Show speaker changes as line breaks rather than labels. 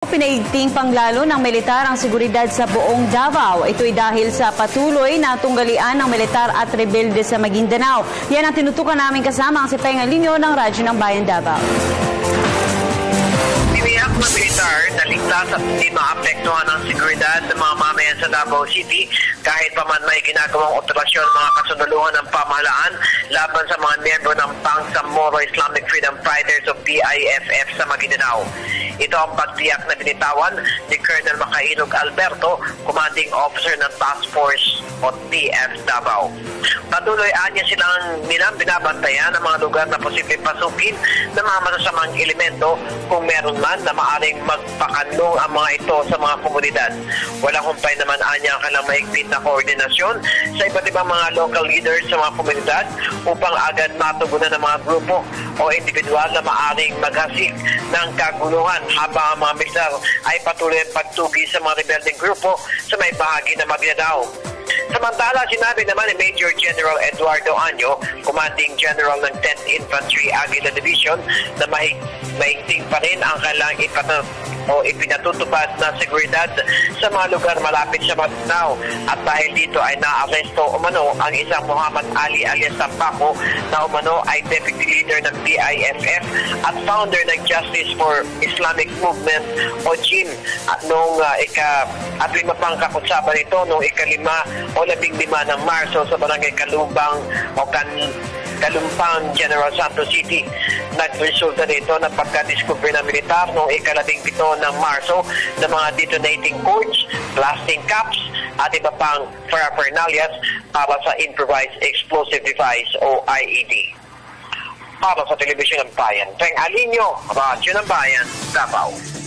Pinaigting panglalo ng militar ang seguridad sa buong Davao. Ito'y dahil sa patuloy na tunggalian ng militar at rebelde sa Maguindanao. Yan ang tinutukan namin kasama ang si Penga Linyo ng Radyo ng Bayan Davao.
Tiniyak ng militar na ligtas at hindi maapektuhan ang seguridad ng mga mamayan sa Davao City kahit pa man may ginagawang operasyon mga kasunuluhan ng pamahalaan laban sa mga miyembro ng Bangsamoro Islamic Freedom Fighters o PIFF sa Maguindanao. Ito ang pagtiyak na binitawan ni Colonel Macailog Alberto, Commanding Officer ng Task Force o TF Davao. Patuloy niya silang binabantayan ang mga lugar na posibleng pasukin ng mga masasamang elemento kung meron man na maaring magpakanlong ang mga ito sa mga komunidad. Walang humpay naman niya ang kanilang mahigpit na koordinasyon sa iba't ibang mga local leaders sa mga komunidad upang agad matugunan ng mga grupo o individual na maaring maghasik ng kaguluhan habang ang mga militar ay patuloy pagtugi sa mga rebelding grupo sa may bahagi ng Maguindanao. Samantala, sinabi naman ni Major General Eduardo Año, Commanding General ng 10th Infantry Aguila Division, na mahigting pa rin ang kailang ipinatutupad na seguridad sa mga lugar malapit sa Maguindanao. At dahil dito ay naaresto umano ang isang Muhammad Ali alias Sampaco na umano ay deputy leader ng PIFF at founder ng Justice for Islamic Movement o JIM at noong ika-5 pang kakutsaba nito noong ika-5 o 15 ng Marso sa barangay Kalumpang o Kalumpang, General Santos City. Nagresulta nito na pagka-discover ng militar noong ika-17 ng Marso ng mga detonating cords, blasting caps at iba pang paraphernalias para sa Improvised Explosive Device o IED. Para sa Telebisyon ng Bayan, Peng Alinyo, Radyo ng Bayan, Davao.